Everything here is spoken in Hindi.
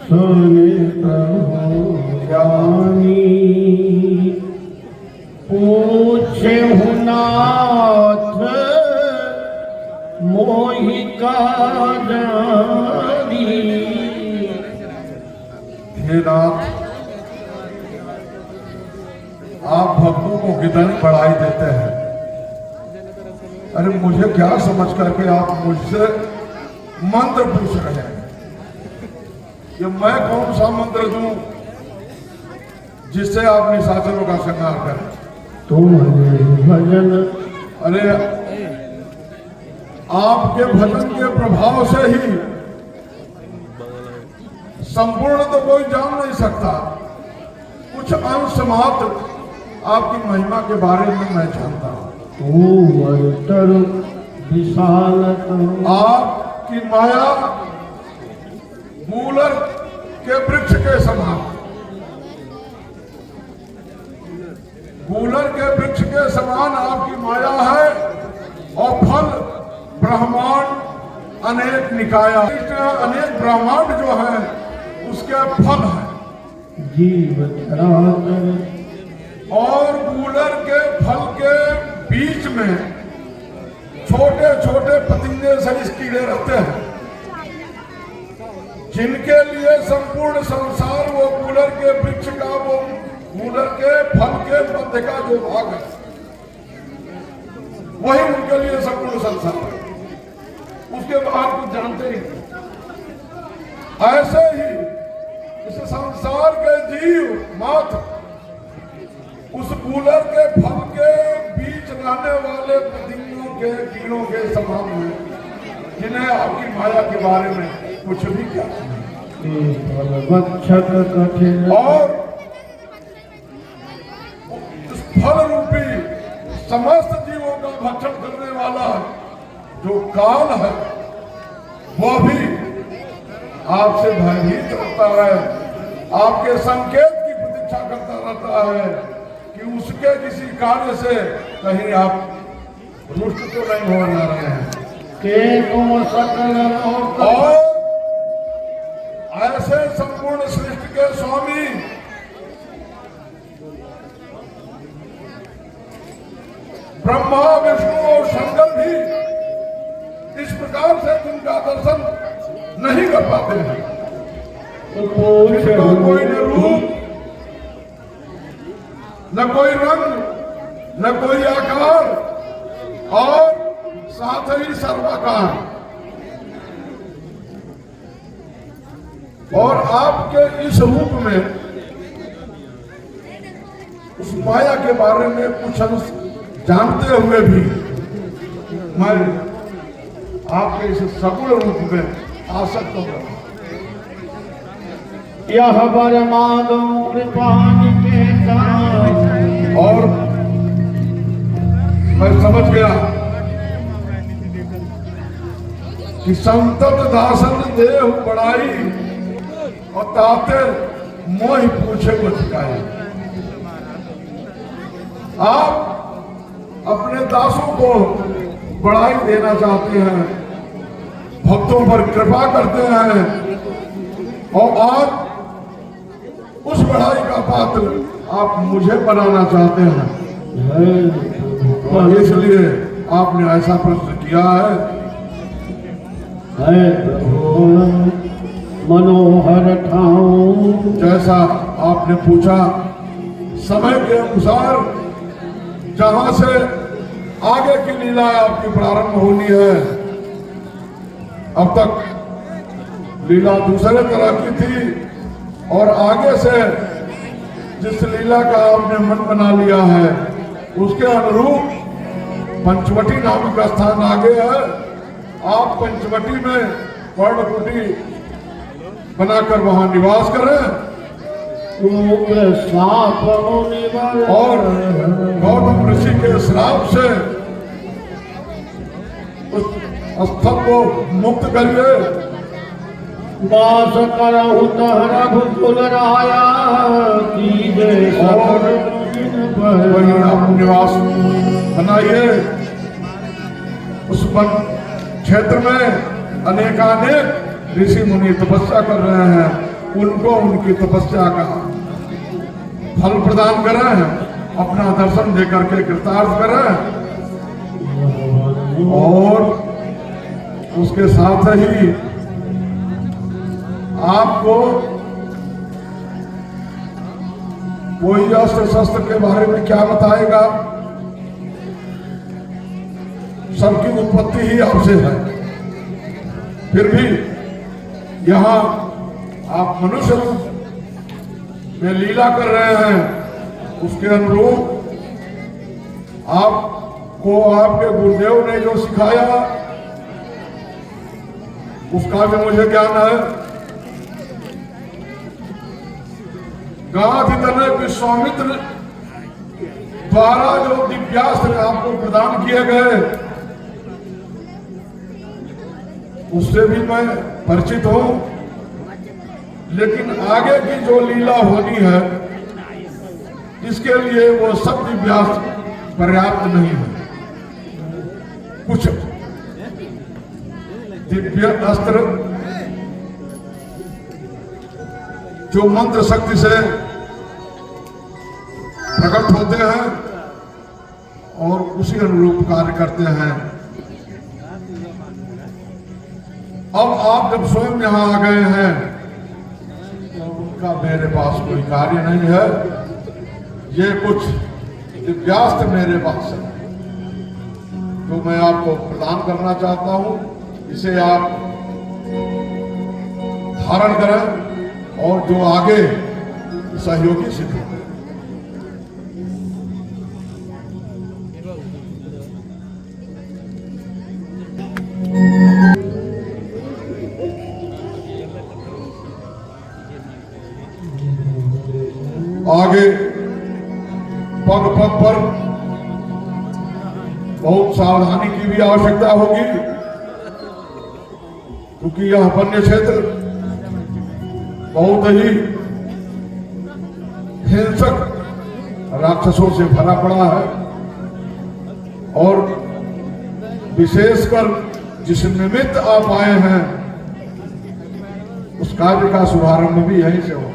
सुनि प्रभु ज्ञानी पूछे नाथ मोहि का जानी। हे नाथ, आप भक्तों को कितनी बढ़ाई देते हैं। अरे मुझे क्या समझ करके आप मुझसे मंत्र पूछ रहे हैं कि मैं कौन सा मंत्र दूं जिससे आप निशाचरों का संहार करें। तुम्हारे भजन, अरे आपके भजन के प्रभाव से ही संपूर्ण तो कोई जान नहीं सकता, कुछ अंश मात्र आपकी महिमा के बारे में मैं जानता हूं। विशाल आपकी माया मूलर के वृक्ष के समान, मूलर के वृक्ष के समान आपकी माया है और फल ब्रह्मांड अनेक निकाया, अनेक ब्रह्मांड जो है उसके फल है जीव और मूलर के फल के बीच में छोटे छोटे पतिंगे सरिस कीड़े रहते हैं, जिनके लिए संपूर्ण संसार वो मूलर के वृक्ष का, वो मूलर के फल के मध्य का जो भाग है वही उनके लिए संपूर्ण संसार है, उसके बाहर कुछ जानते ही नहीं। ऐसे ही इस संसार के जीव मात्र उस मूलर के फल के बीच रहने वाले पतिंगों के कीड़ों के समान हैं, जिन्हें आपकी माया के बारे में कुछ भी क्या कठिन और उस फल रूपी समस्त जीवों का भक्षण करने वाला जो काल है वह भी आपसे भयभीत रहता है, आपके संकेत की प्रतीक्षा करता रहता है कि उसके किसी कार्य से कहीं आप रुष्ट तो नहीं हो रहे हैं। और ऐसे संपूर्ण सृष्टि के स्वामी ब्रह्मा विष्णु और शंकर भी इस प्रकार से जिनका दर्शन नहीं कर पाते हैं, जिनका कोई न रूप, न कोई रंग, न कोई आकार और साथ ही सर्वाकार, और आपके इस रूप में उस माया के बारे में कुछ अंश जानते हुए भी मैं आपके इस सगुण रूप में आसक्त हो गया। यह बरमादो कृपानि के दान। और मैं समझ गया कि संतत दासन देह बड़ाई और ताते मोहि पूछे को सिखाए। आप अपने दासों को बड़ाई देना चाहते हैं, भक्तों पर कृपा करते हैं और आप उस बड़ाई का पात्र आप मुझे बनाना चाहते हैं, और इसलिए आपने ऐसा प्रश्न किया है। मनोहर ठाऊं, जैसा आपने पूछा, समय के अनुसार जहां से आगे की लीला आपकी प्रारंभ होनी है, अब तक लीला दूसरे तरह की थी और आगे से जिस लीला का आपने मन बना लिया है उसके अनुरूप पंचवटी नामक स्थान आगे है। आप पंचवटी में पर्णकुटी बनाकर वहां निवास करें और गौतम ऋषि के श्राप से उस स्थल को मुक्त करिए। दास करहु तहरा भुकुल राया कीजे और वहीं आप निवास बनाइए। उस वन क्षेत्र में अनेकानेक ऋषि मुनि तपस्या कर रहे हैं उनको उनकी तपस्या का फल प्रदान करें, अपना दर्शन देकर के कृतार्थ करें और उसके साथ ही आपको कोई अस्त्र शस्त्र के बारे में क्या बताएगा, सबकी उत्पत्ति ही आपसे है। फिर भी यहां आप मनुष्य रूप में लीला कर रहे हैं, उसके अनुरूप आपको आपके गुरुदेव ने जो सिखाया उसका भी मुझे ज्ञान है। गाधितनय विश्वामित्र द्वारा जो दिव्यास्त्र आपको प्रदान किए गए उससे भी मैं परिचित हूं, लेकिन आगे की जो लीला होनी है इसके लिए वो सब दिव्यास्त्र पर्याप्त नहीं है। कुछ दिव्य अस्त्र जो मंत्र शक्ति से प्रकट होते हैं और उसी अनुरूप कार्य करते हैं। अब आप जब स्वयं यहां आ गए हैं तो उनका मेरे पास कोई कार्य नहीं है। ये कुछ दिव्यास्त्र मेरे पास है जो मैं आपको प्रदान करना चाहता हूं। इसे आप धारण करें और जो आगे सहयोगी सिद्ध हो। आगे पग पग पर बहुत सावधानी की भी आवश्यकता होगी, क्योंकि यह वन्य क्षेत्र बहुत ही हिंसक राक्षसों से भरा पड़ा है और विशेषकर जिस निमित्त आप आए हैं उस कार्य का शुभारंभ भी यहीं से हो।